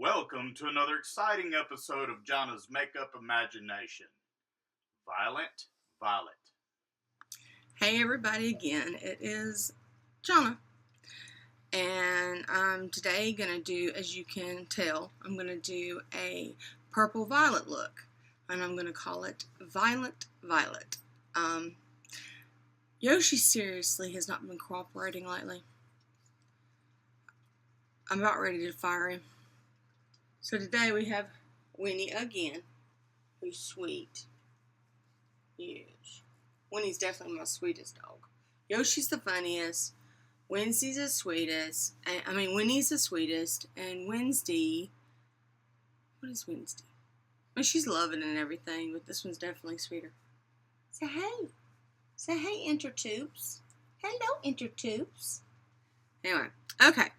Welcome to another exciting episode of Jayna's Makeup Imagination. Violent Violet. Hey everybody again, it is Jayna, and I'm today going to do, as you can tell, I'm going to do a purple violet look, and I'm going to call it Violent Violet. Yoshi seriously has not been cooperating lately. I'm about ready to fire him. So today we have Winnie again, who's sweet. Yes. Winnie's definitely my sweetest dog. Yoshi's the funniest. Winnie's the sweetest. Winnie's the sweetest. And Wednesday. What is Wednesday? She's loving and everything, but this one's definitely sweeter. Say hey. Say hey, Intertubes. Hello, Intertubes. Anyway, okay.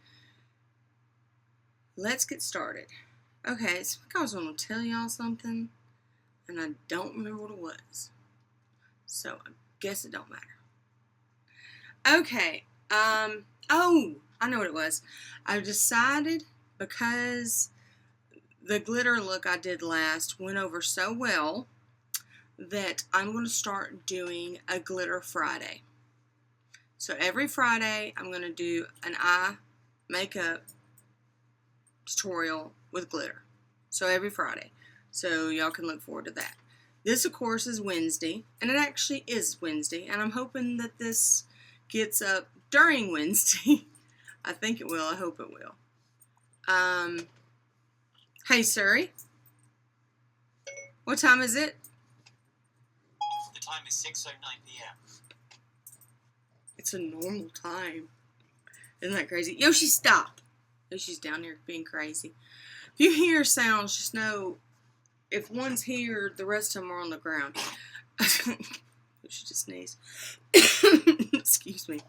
Let's get started. Okay, so I was going to tell y'all something, and I don't remember what it was. So I guess it don't matter. Okay, I know what it was. I decided, because the glitter look I did last went over so well, that I'm going to start doing a glitter Friday. So every Friday, I'm going to do an eye makeup tutorial with glitter. So every Friday. So y'all can look forward to that. This, of course, is Wednesday, and it actually is Wednesday, and I'm hoping that this gets up during Wednesday. I think it will. I hope it will. Hey, Siri. What time is it? The time is 6:09 p.m. It's a normal time. Isn't that crazy? Yoshi, stop. Yoshi's down here being crazy. If you hear sounds, just know if one's here, the rest of them are on the ground. Yoshi just sneezed. Excuse me.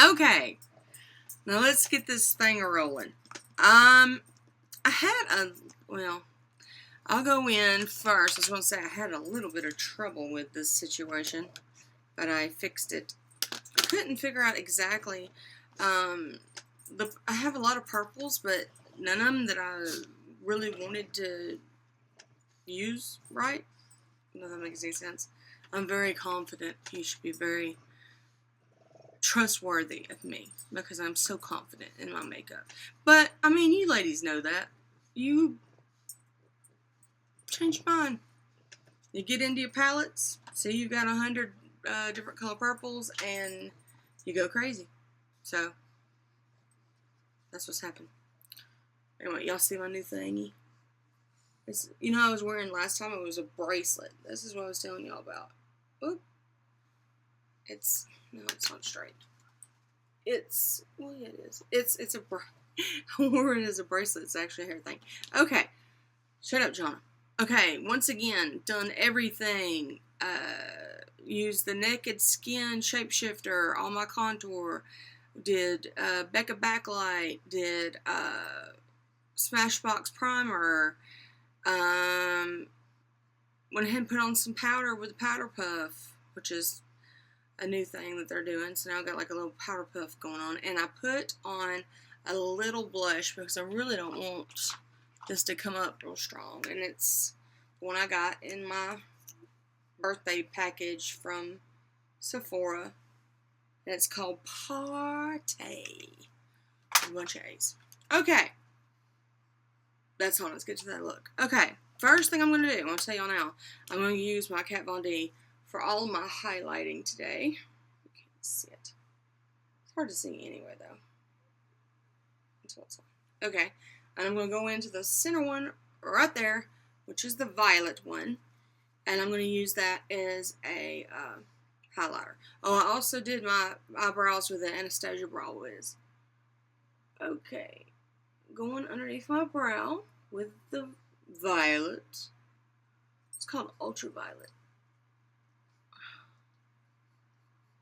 Okay. Now let's get this thing rolling. I'll go in first. I was going to say I had a little bit of trouble with this situation, but I fixed it. I couldn't figure out exactly. I have a lot of purples, but none of them that I really wanted to use right. None of that makes any sense. I'm very confident. You should be very trustworthy of me because I'm so confident in my makeup. But, you ladies know that. You change your mind. You get into your palettes, see you've got 100 different color purples, and you go crazy. So, that's what's happened. Anyway, y'all see my new thingy? I was wearing last time, it was a bracelet. This is what I was telling y'all about. Oop. It's not straight. It is. I wore it as a bracelet. It's actually a hair thing. Okay. Shut up, Jayna. Okay, once again, done everything. Used the Naked Skin Shapeshifter, all my contour. Did Becca Backlight. Did Smashbox Primer. Went ahead and put on some powder with a powder puff, which is a new thing that they're doing. So now I've got like a little powder puff going on. And I put on a little blush because I really don't want this to come up real strong. And it's the one I got in my birthday package from Sephora. And it's called Party. A bunch of A's. Okay. That's all. Let's get to that look. Okay. First thing I'm going to do, I'm going to tell y'all now, I'm going to use my Kat Von D for all of my highlighting today. You can't see it. It's hard to see anyway, though. Until it's on. Okay. And I'm going to go into the center one right there, which is the violet one. And I'm going to use that as a highlighter. Oh, I also did my eyebrows with the Anastasia Brow Wiz. Okay. Going underneath my brow with the violet. It's called Ultraviolet.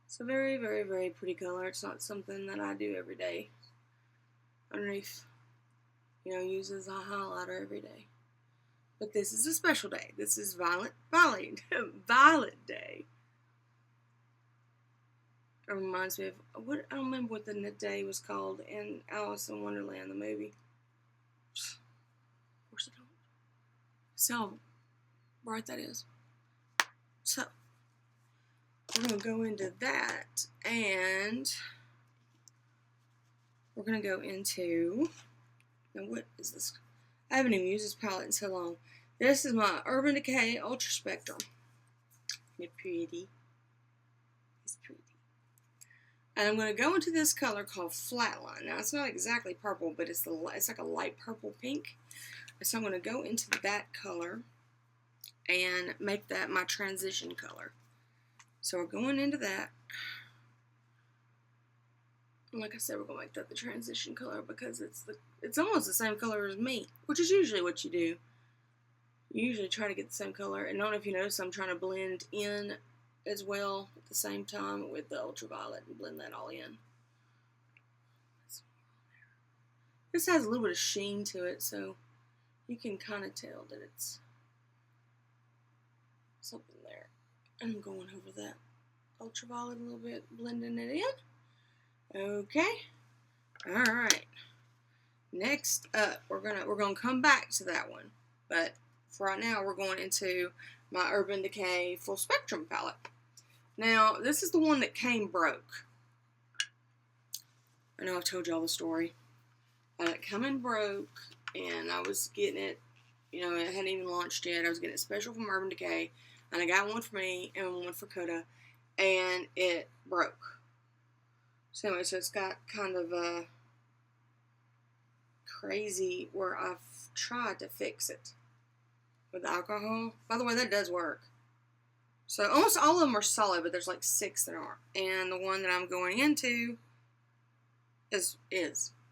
It's a very, very, very pretty color. It's not something that I do every day. Underneath, use as a highlighter every day. But this is a special day. This is Violet Day. It reminds me of, I don't remember what the day was called in Alice in Wonderland, the movie. See how bright that is? So, we're going to go into that, and we're going to go into, now what is this? I haven't even used this palette in so long. This is my Urban Decay Ultra Spectrum. It's pretty. It's pretty. And I'm going to go into this color called Flatline. Now, it's not exactly purple, but it's like a light purple pink. So I'm going to go into that color and make that my transition color. So we're going into that. And like I said, we're going to make that the transition color because it's almost the same color as me, which is usually what you do. You usually try to get the same color. And I don't know if you notice, I'm trying to blend in as well at the same time with the ultraviolet and blend that all in. This has a little bit of sheen to it, so you can kind of tell that it's something there. And I'm going over that ultraviolet a little bit, blending it in. Okay. Alright. Next up, we're gonna come back to that one. But for right now, we're going into my Urban Decay Full Spectrum palette. Now, this is the one that came broke. I know I've told y'all the story. It came in broke, and I was getting it, you know, it hadn't even launched yet. I was getting it special from Urban Decay, and I got one for me and one for Coda, and it broke. So anyway, so it's got kind of a crazy where I've tried to fix it with alcohol. By the way, that does work. So almost all of them are solid, but there's like 6 that aren't. And the one that I'm going into is.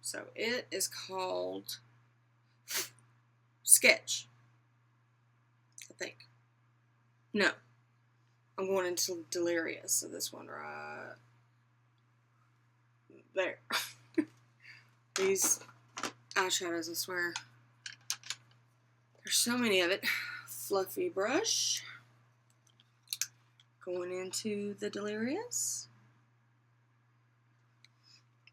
So it is called Sketch, I think. No. I'm going into Delirious. So this one right there. These eyeshadows, I swear. There's so many of it. Fluffy brush. Going into the Delirious.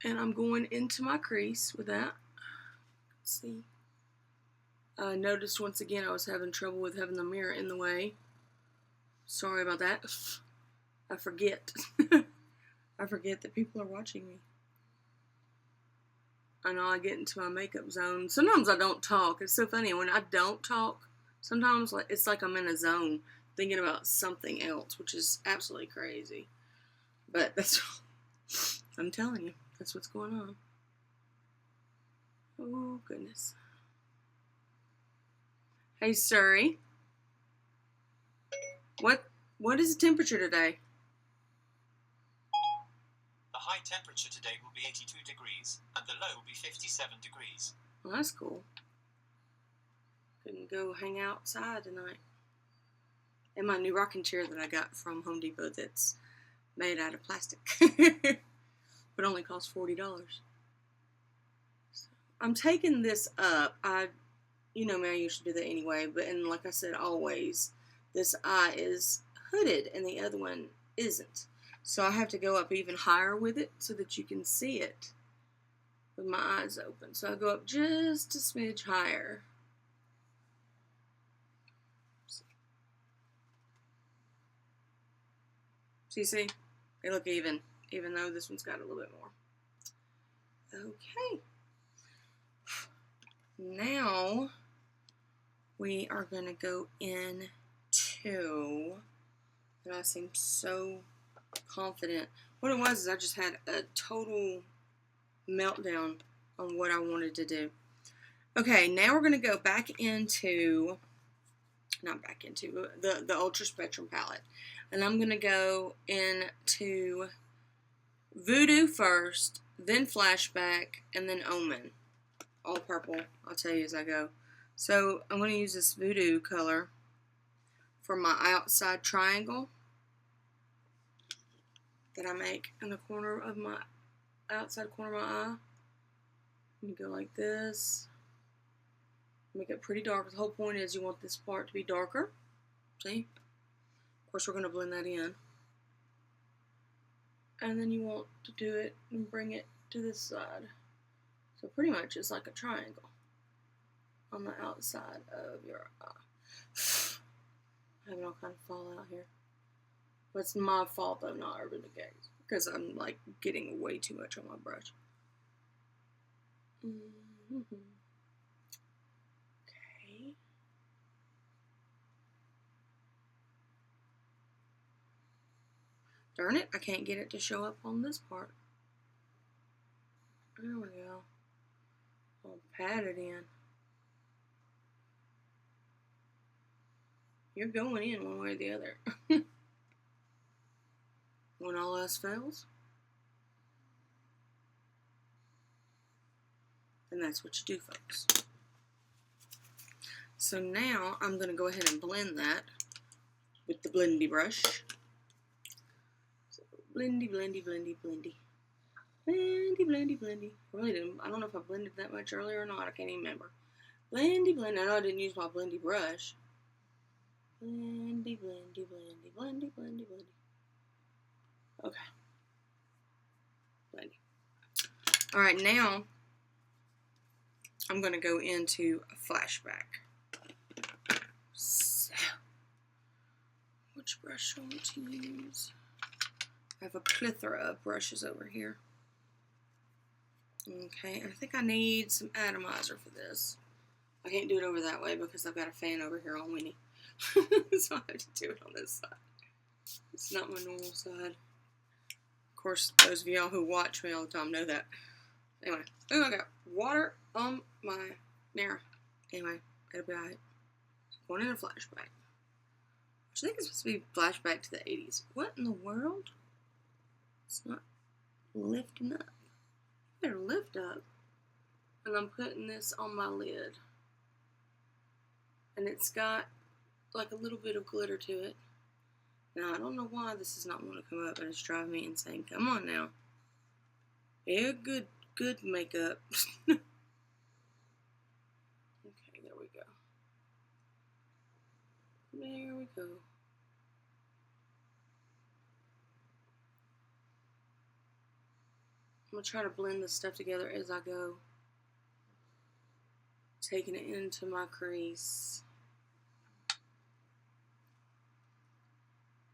And I'm going into my crease with that. Let's see. I noticed once again I was having trouble with having the mirror in the way. Sorry about that. I forget. I forget that people are watching me. I know I get into my makeup zone. Sometimes I don't talk. It's so funny. When I don't talk, sometimes it's like I'm in a zone thinking about something else, which is absolutely crazy. But that's, I'm telling you, that's what's going on. Oh, goodness. Hey, Surrey. What is the temperature today? The high temperature today will be 82 degrees, and the low will be 57 degrees. Well, that's cool. Couldn't go hang outside tonight. And my new rocking chair that I got from Home Depot that's made out of plastic. But only costs $40. So I'm taking this up. You know me, I usually do that anyway. And like I said, always, this eye is hooded and the other one isn't. So I have to go up even higher with it so that you can see it with my eyes open. So I go up just a smidge higher. So you see, they look even though this one's got a little bit more. Okay. Now we are going to go into, and I seem so confident. What it was is I just had a total meltdown on what I wanted to do. Okay, now we're going to go back into, not back into, the Ultra Spectrum palette. And I'm going to go into Voodoo first, then Flashback, and then Omen. All purple, I'll tell you as I go. So I'm going to use this Voodoo color for my outside triangle that I make in the corner of my outside corner of my eye. You go like this. Make it pretty dark. The whole point is you want this part to be darker. See? Of course, we're going to blend that in. And then you want to do it and bring it to this side. So pretty much it's like a triangle on the outside of your eye. Having all kind of fallout here. But it's my fault though, not Urban Decay's. Because I'm like getting way too much on my brush. Okay. Darn it, I can't get it to show up on this part. There we go. I'll pat it in. You're going in one way or the other. When all else fails. And that's what you do, folks. So now I'm going to go ahead and blend that with the blendy brush. So blendy, blendy, blendy, blendy. Blendy, blendy, blendy. I don't know if I blended that much earlier or not. I can't even remember. Blendy, blendy. I know I didn't use my blendy brush. Blendy, blendy, blendy, blendy, blendy, blendy. Okay. Blendy. Alright, now I'm going to go into a flashback. So, which brush do I want to use? I have a plethora of brushes over here. Okay, and I think I need some atomizer for this. I can't do it over that way because I've got a fan over here on Winnie. So I have to do it on this side. It's not my normal side. Of course, those of y'all who watch me all the time know that. Anyway, oh, I got water on my mirror. Anyway, it'll be alright. Going in a flashback. Which I think is supposed to be flashback to the 80s. What in the world? It's not lifting up. You better lift up. And I'm putting this on my lid. And it's got like a little bit of glitter to it. Now, I don't know why this is not wanting to come up, and it's driving me insane. Come on now. Yeah, good makeup. Okay, there we go. There we go. I'm going to try to blend this stuff together as I go. Taking it into my crease.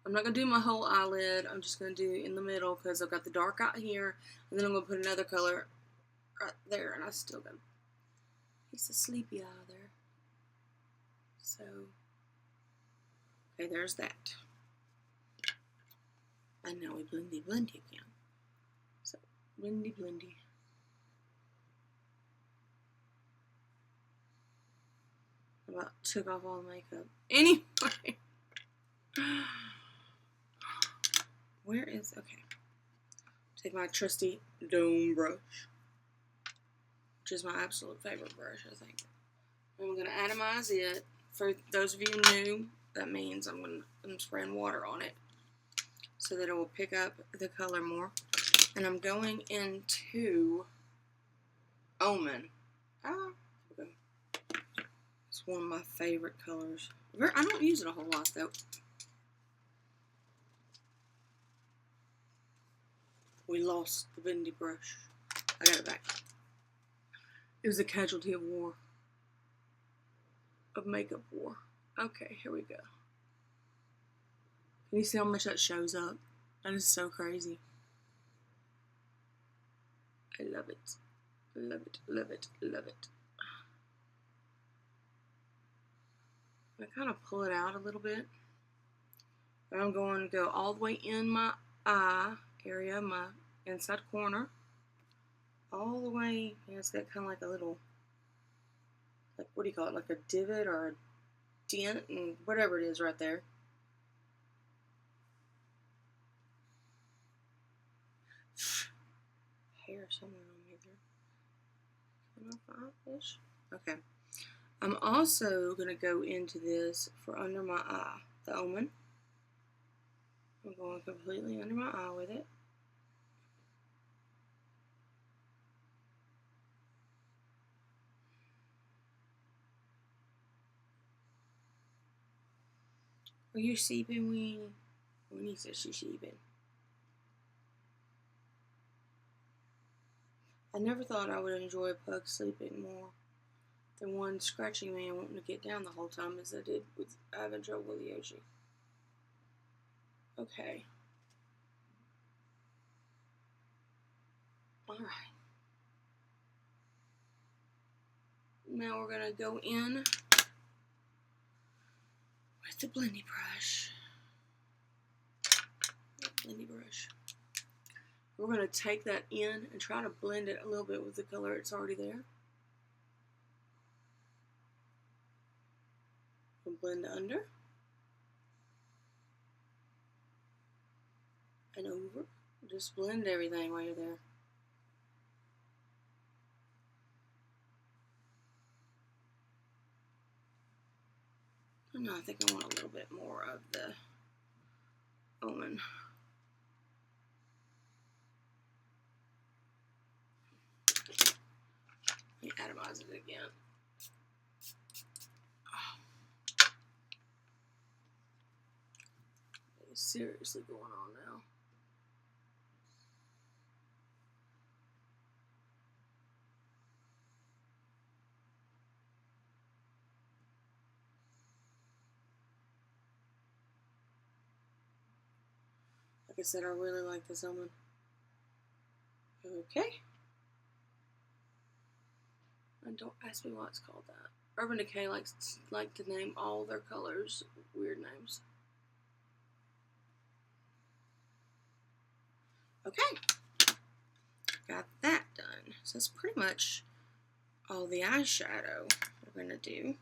I'm not going to do my whole eyelid. I'm just going to do in the middle because I've got the dark out here. And then I'm going to put another color right there. And I still got a piece of sleepy eye there. So, okay, there's that. And now we blendy again. So, blendy. I about took off all the makeup. Anyway. Where is, okay. Take my trusty dome brush, which is my absolute favorite brush, I think. I'm going to atomize it. For those of you new, that means I'm spraying water on it so that it will pick up the color more. And I'm going into Omen. Okay. It's one of my favorite colors. I don't use it a whole lot, though. We lost the bendy brush. I got it back. It was a casualty of war. Of makeup war. Okay, here we go. Can you see how much that shows up? That is so crazy. I love it. Love it, love it, love it. I kind of pull it out a little bit. But I'm going to go all the way in my eye area, my inside corner, all the way. Yeah, it's got kind of like a little, like, what do you call it, like a divot or a dent and whatever it is right there. Hair somewhere on me there. Can I find this? Okay. I'm also going to go into this for under my eye, the Omen. I'm going completely under my eye with it. Are you sleeping, Winnie? Winnie says she's sleeping. I never thought I would enjoy a pug sleeping more. the one scratching me and wanting to get down the whole time as I did with having trouble with Yoshi. Okay. Alright. Now we're going to go in with the blendy brush. We're going to take that in and try to blend it a little bit with the color that's already there. And blend under. And over. Just blend everything while you're there. No, I think I want a little bit more of the almond. Let me atomize it again. Oh. What is seriously going on now? Like I said, I really like this almond. Okay. And don't ask me why it's called that. Urban Decay like to name all their colors weird names. Okay. Got that done. So that's pretty much all the eyeshadow we're going to do.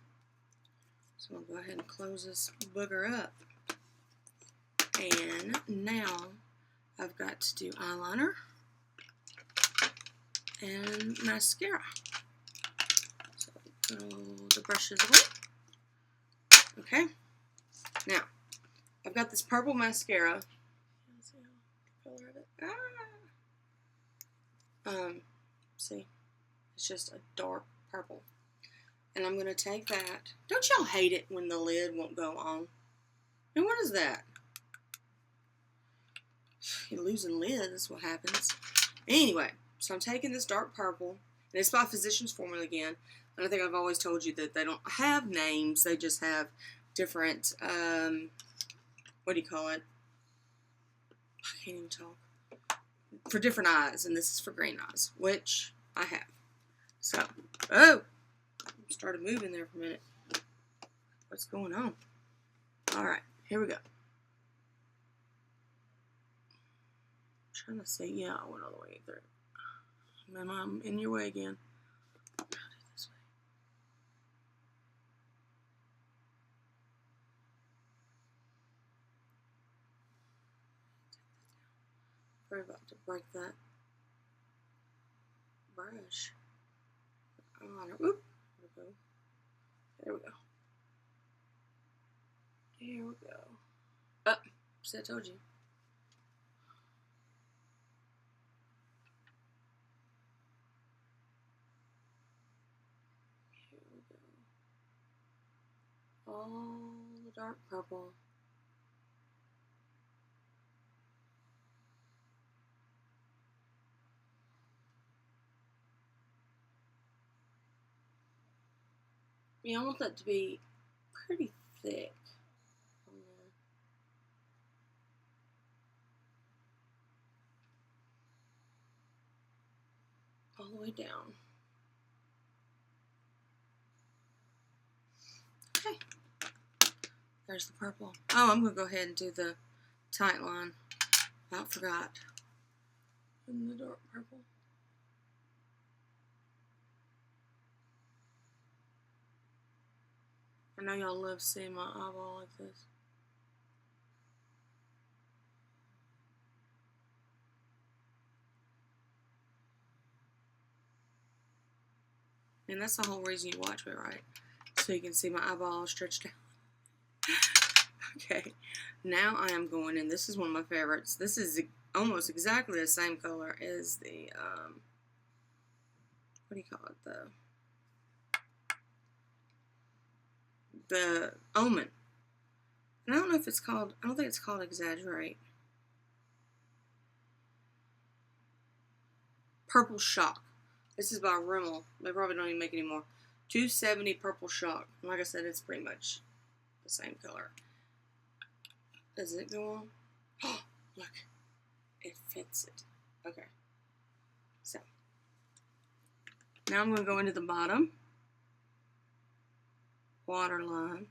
So I'm going to go ahead and close this booger up. And now I've got to do eyeliner and mascara. So the brushes away. Okay. Now I've got this purple mascara. See the color of it? See, it's just a dark purple. And I'm gonna take that. Don't y'all hate it when the lid won't go on? And what is that? You're losing lids, that's what happens. Anyway, so I'm taking this dark purple, and it's by Physicians Formula again. And I think I've always told you that they don't have names, they just have different, what do you call it? I can't even talk. For different eyes, and this is for green eyes, which I have. So, oh! Started moving there for a minute. What's going on? Alright, here we go. Trying to say, yeah, I went all the way through. And then I'm in your way again. I'll do it this way. Sorry about to break that brush. Oop. There we go. Here we go. Oh, see, I told you. Here we go. All the dark purple. Yeah, I want that to be pretty thick. All the way down. Okay. There's the purple. Oh, I'm going to go ahead and do the tight line. I forgot. And the dark purple. I know y'all love seeing my eyeball like this. And that's the whole reason you watch me, right? So you can see my eyeball stretched out. Okay, now I am going in. This is one of my favorites. This is almost exactly the same color as the, what do you call it? The Omen. And I don't know if it's called, I don't think it's called Exaggerate. Purple Shock. This is by Rimmel. They probably don't even make it anymore. 270 Purple Shock. Like I said, it's pretty much the same color. Does it go on? Oh, look. It fits it. Okay. So. Now I'm going to go into the bottom waterline.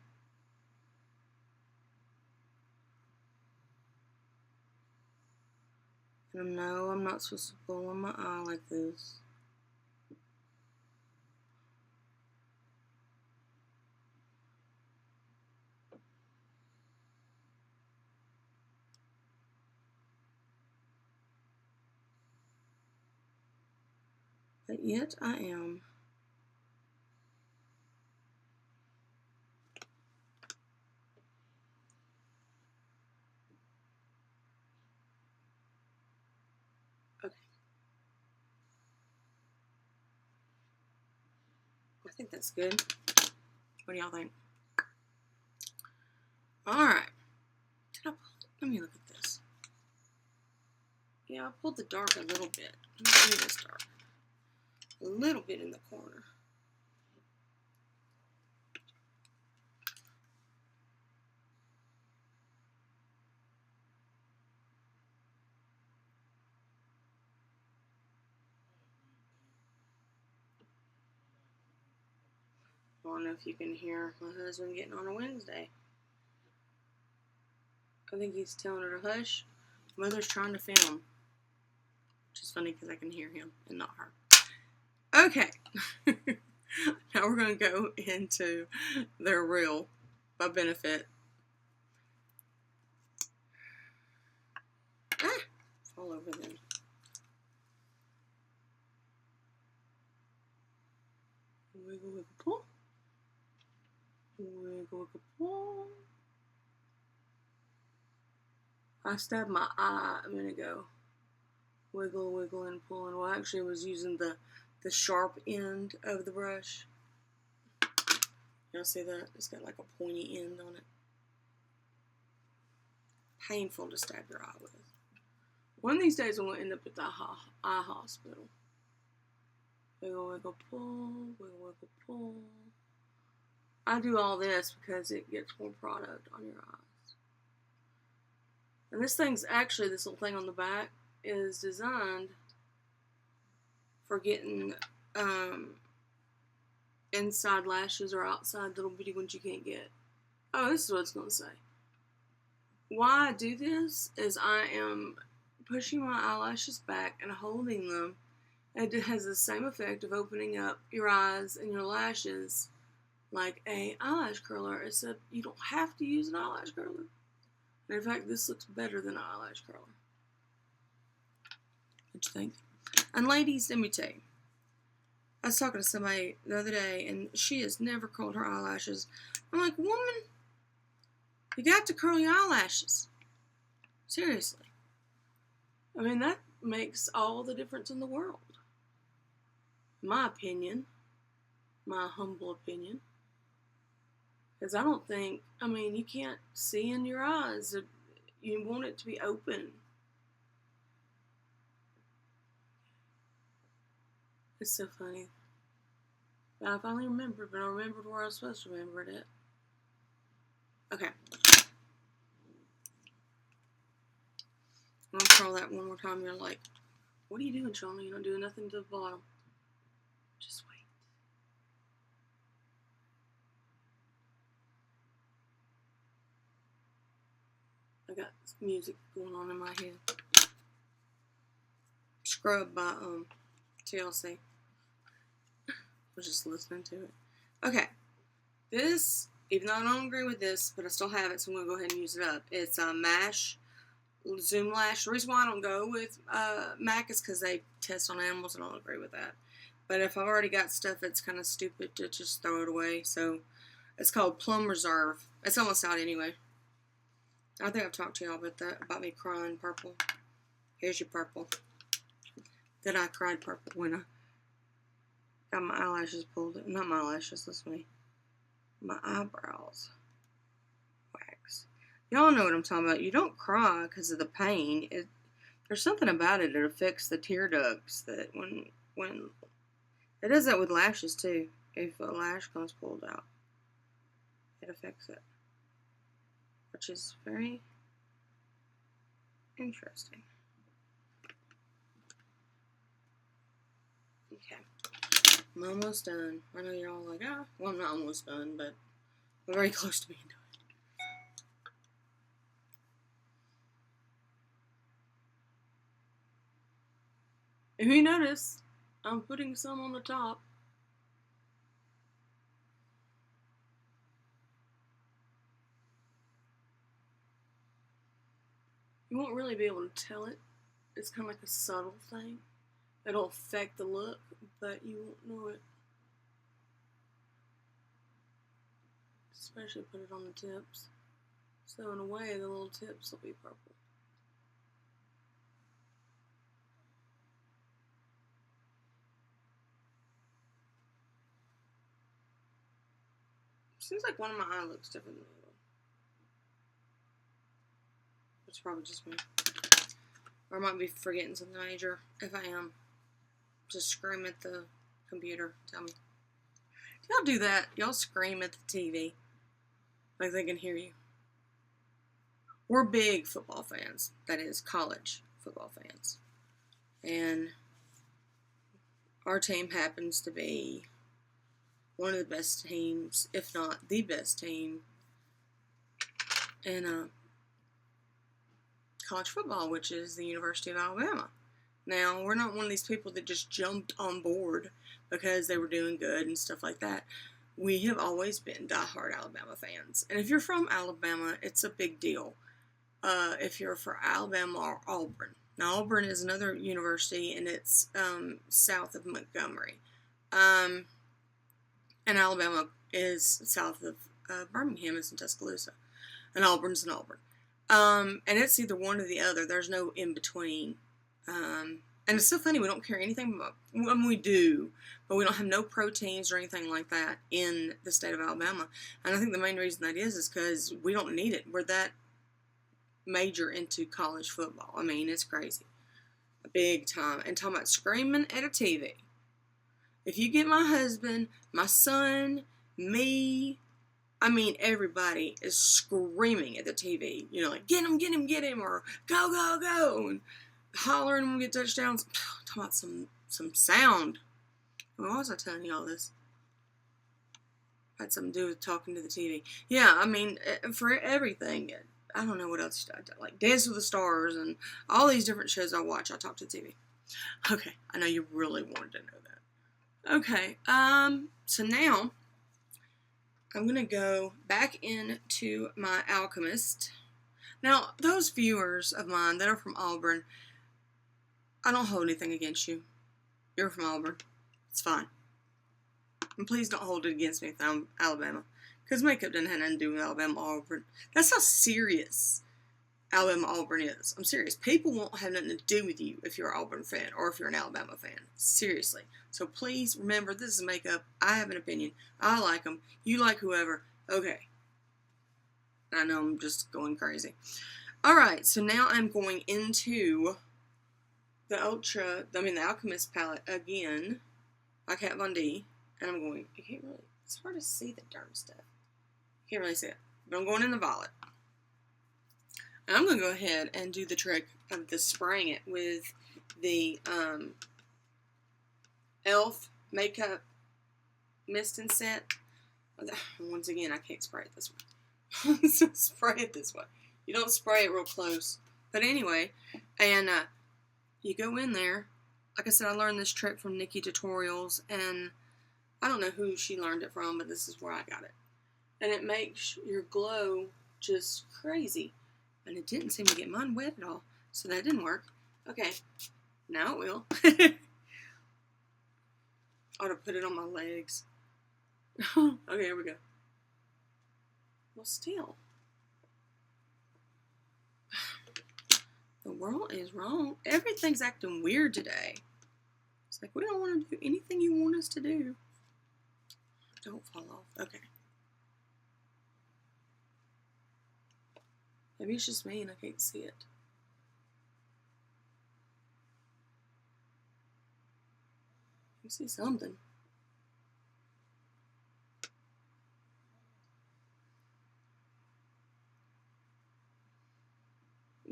And no, I'm not supposed to pull on my eye like this. But yet I am. Okay. I think that's good. What do y'all think? Alright. Let me look at this. Yeah, I pulled the dark a little bit. Let me do this dark. A little bit in the corner. I don't know if you can hear my husband getting on a Wednesday. I think he's telling her to hush. Mother's trying to film. Which is funny because I can hear him and not her. Okay. Now we're going to go into their real by benefit. Ah! Fall over them. Wiggle, wiggle, pull. Wiggle, wiggle, pull. I stabbed my eye a minute ago. Wiggle, wiggle, and pull. And well, actually, I was using the sharp end of the brush. Y'all see that? It's got like a pointy end on it. Painful to stab your eye with. One of these days, I'm going to end up at the eye hospital. Wiggle, wiggle, pull. Wiggle, wiggle, pull. I do all this because it gets more product on your eyes. And this thing's actually, this little thing on the back is designed for getting inside lashes or outside little bitty ones you can't get. Oh, this is what it's going to say. Why I do this is I am pushing my eyelashes back and holding them. And it has the same effect of opening up your eyes and your lashes like a eyelash curler, except you don't have to use an eyelash curler. And in fact, this looks better than an eyelash curler. What you think? And ladies, let me tell you. I was talking to somebody the other day, and she has never curled her eyelashes. I'm like, woman, you got to curl your eyelashes. Seriously. I mean, that makes all the difference in the world. My opinion. My humble opinion. Because I don't think, I mean, you can't see in your eyes. You want it to be open. It's so funny. But I finally remembered, but I remembered where I was supposed to remember it. Okay. I'm going to curl that one more time. You're like, what are you doing, Shauna? You're not doing nothing to the bottom. Just wait. I got music going on in my head. Scrub by TLC. I was just listening to it. Okay. This, even though I don't agree with this, but I still have it, so I'm going to go ahead and use it up. It's MASH Zoom Lash. The reason why I don't go with MAC is because they test on animals, and I don't agree with that. But if I've already got stuff, it's kind of stupid to just throw it away. So it's called Plum Reserve. It's almost out anyway. I think I've talked to y'all about that, about me crying purple. Here's your purple. Then I cried purple when I got my eyelashes pulled. Not my eyelashes, listen to me. My eyebrows wax. Y'all know what I'm talking about. You don't cry because of the pain. There's something about it that affects the tear ducts that when it does that with lashes too. if a lash comes pulled out, it affects it, which is very interesting. Okay, I'm almost done. I know you're all like, ah, well, I'm not almost done, but I'm very close to being done. If you notice, I'm putting some on the top. You won't really be able to tell it. It's kind of like a subtle thing. It'll affect the look, but you won't know it. Especially put it on the tips. So in a way, the little tips will be purple. Seems like one of my eye looks different than the other. It's probably just me. Or I might be forgetting something major. If I am, just scream at the computer. Tell me. Y'all do that? Y'all scream at the TV like they can hear you. We're big football fans. That is, college football fans. And our team happens to be one of the best teams, if not the best team, in college football, which is the University of Alabama. Now, we're not one of these people that just jumped on board because they were doing good and stuff like that. We have always been diehard Alabama fans. And if you're from Alabama, it's a big deal. If you're for Alabama or Auburn. Now, Auburn is another university, and it's south of Montgomery. And Alabama is south of Birmingham. It's in Tuscaloosa. And Auburn's in Auburn. And it's either one or the other. There's no in between. And it's so funny, we don't care anything about, we do, but we don't have no pro teams or anything like that in the state of Alabama. And I think the main reason that is because we don't need it. We're that major into college football. I mean, it's crazy. Big time. And talking about screaming at a TV. If you get my husband, my son, me, I mean, everybody is screaming at the TV. You know, like, get him, get him, get him, or go, go, go, and hollering when we get touchdowns. Talking about some sound. Why was I telling you all this? Had something to do with talking to the TV. Yeah, I mean, for everything. I don't know what else I do. Like Dance with the Stars and all these different shows I watch, I talk to the TV. Okay, I know you really wanted to know that. Okay, so now I'm going to go back into my Alchemist. Now, those viewers of mine that are from Auburn, I don't hold anything against you. You're from Auburn. It's fine. And please don't hold it against me if I'm Alabama. Because makeup doesn't have nothing to do with Alabama or Auburn. That's how serious Alabama Auburn is. I'm serious. People won't have nothing to do with you if you're an Auburn fan or if you're an Alabama fan. Seriously. So please remember, this is makeup. I have an opinion. I like them. You like whoever. Okay. I know I'm just going crazy. Alright, so now I'm going into the Alchemist palette again by Kat Von D. And I'm going, it's hard to see the darn stuff. Can't really see it. But I'm going in the Violet. And I'm going to go ahead and do the trick of the spraying it with the e.l.f. Makeup Mist and Set. Once again, I can't spray it this way. So spray it this way. You don't spray it real close. But anyway, and you go in there. Like I said, I learned this trick from Nikki Tutorials, and I don't know who she learned it from, but this is where I got it. And it makes your glow just crazy. And it didn't seem to get mine wet at all, so that didn't work. Okay, now it will. I ought to put it on my legs. Okay, here we go. Well, still. The world is wrong. Everything's acting weird today. It's like, we don't want to do anything you want us to do. Don't fall off. Okay. Maybe it's just me and I can't see it. You see something.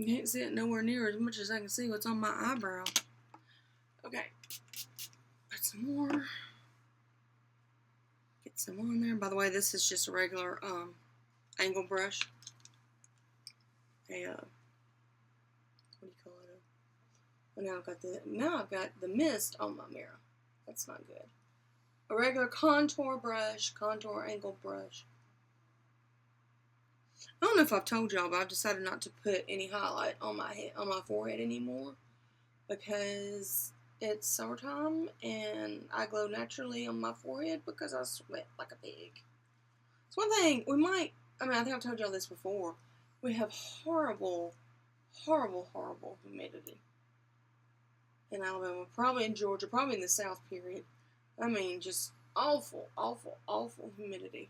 You can't see it nowhere near as much as I can see what's on my eyebrow. Okay. Put some more. Get some more in there. By the way, this is just a regular angle brush. What do you call it? Now I've got the mist on my mirror. That's not good. A regular contour brush, contour angle brush. I don't know if I've told y'all, but I've decided not to put any highlight on my head, on my forehead anymore, because it's summertime and I glow naturally on my forehead because I sweat like a pig. It's one thing I think I've told y'all this before. We have horrible, horrible, horrible humidity in Alabama, probably in Georgia, probably in the South, period. I mean, just awful, awful, awful humidity.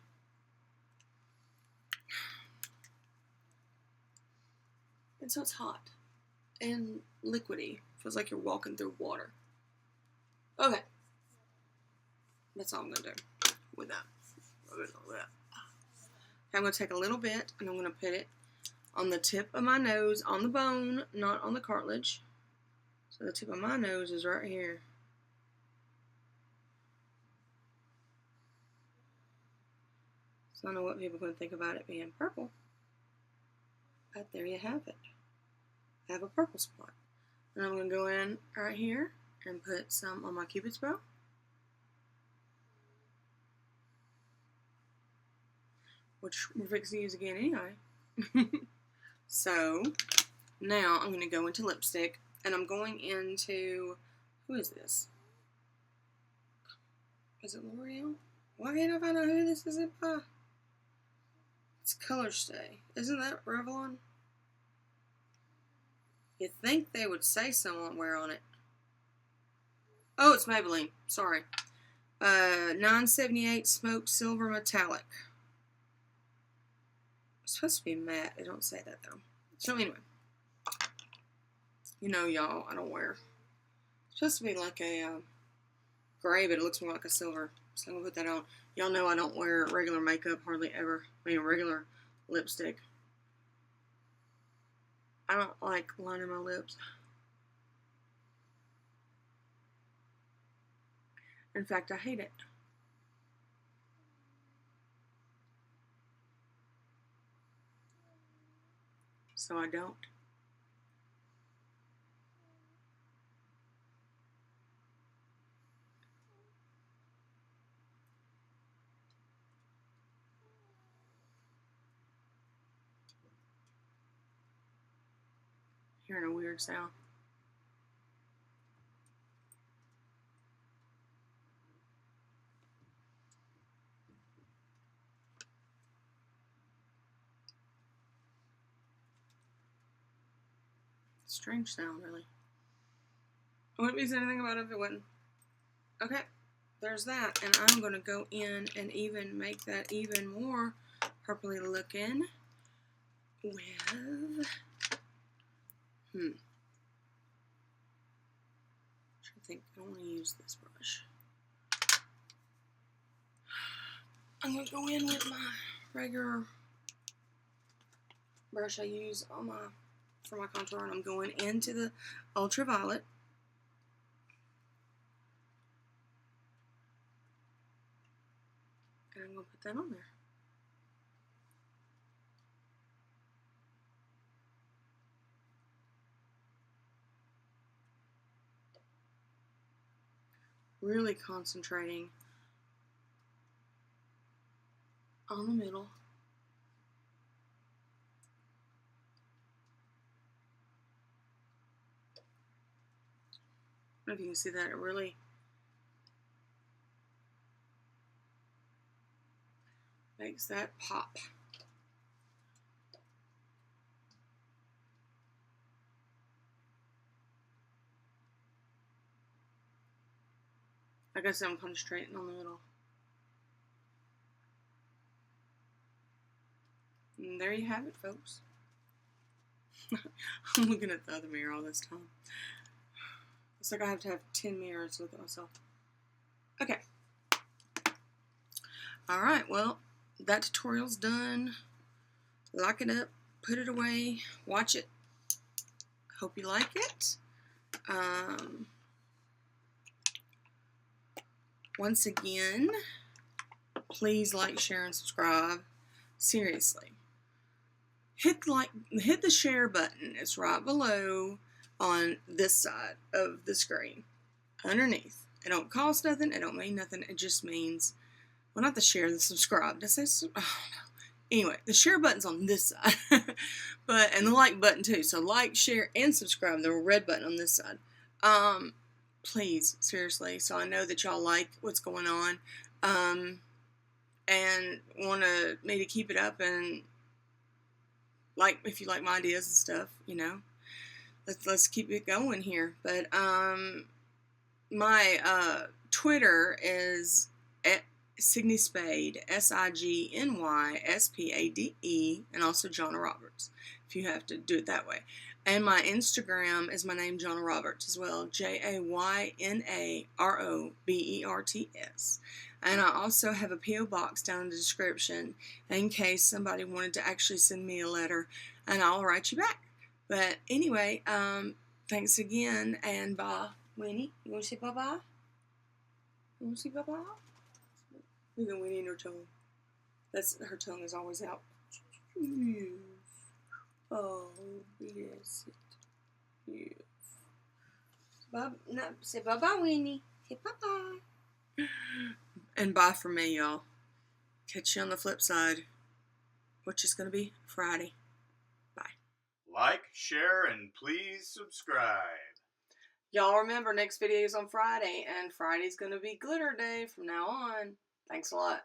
And so it's hot and liquidy. Feels like you're walking through water. Okay. That's all I'm going to do with that. Okay, I'm going to take a little bit and I'm going to put it on the tip of my nose, on the bone, not on the cartilage. So the tip of my nose is right here. So I don't know what people are going to think about it being purple. But there you have it. I have a purple spot. And I'm going to go in right here and put some on my cupid's bow. Which we're fixing to use again anyway. So, now I'm going to go into lipstick. And I'm going into, who is this? Is it L'Oreal? Why can't I find out who this is by? It's Color Stay. Isn't that Revlon? You'd think they would say somewhere on it. Oh, it's Maybelline. Sorry. 978 Smoked Silver Metallic. It's supposed to be matte. They don't say that, though. So, anyway. You know, y'all, I don't wear. It's supposed to be like a gray, but it looks more like a silver. So I'm going to put that on. Y'all know I don't wear regular makeup hardly ever. I mean, regular lipstick. I don't like lining my lips. In fact, I hate it. So I don't. Hearing a weird sound. Strange sound, really. I wouldn't be saying anything about it if it wasn't. Okay, there's that. And I'm going to go in and even make that even more purpley looking with... I think I don't want to use this brush. I'm going to go in with my regular brush I use on for my contour, and I'm going into the ultraviolet. And I'm going to put that on there. Really concentrating on the middle. I don't know if you can see that. It really makes that pop. Like I said, I'm concentrating on the middle. And there you have it, folks. I'm looking at the other mirror all this time. It's like I have to have 10 mirrors to look at myself. Okay. Alright, well, that tutorial's done. Lock it up, put it away, watch it hope you like it. Once again, please like, share, and subscribe. Seriously. Hit the share button. It's right below on this side of the screen. Underneath. It don't cost nothing. It don't mean nothing. It just means, well, not the share, the subscribe. Did I say oh, no. Anyway, the share button's on this side. And the like button too. So like, share, and subscribe. The red button on this side. Please, seriously. So I know that y'all like what's going on. And want me to keep it up, and if you like my ideas and stuff, let's keep it going here. But my Twitter is at Signy Spade, SIGNYSPADE, and also Jayna Roberts, if you have to do it that way. And my Instagram is my name, Jayna Roberts, as well, JAYNAROBERTS. And I also have a P.O. box down in the description in case somebody wanted to actually send me a letter, and I'll write you back. But anyway, thanks again, and bye. Winnie, you want to say bye-bye? You want to say bye-bye? Look at Winnie and her tongue. Her tongue is always out. Oh, yes. Yes. Say bye-bye, Winnie. Say bye-bye. And bye from me, y'all. Catch you on the flip side, which is going to be Friday. Bye. Like, share, and please subscribe. Y'all remember, next video is on Friday, and Friday's going to be glitter day from now on. Thanks a lot.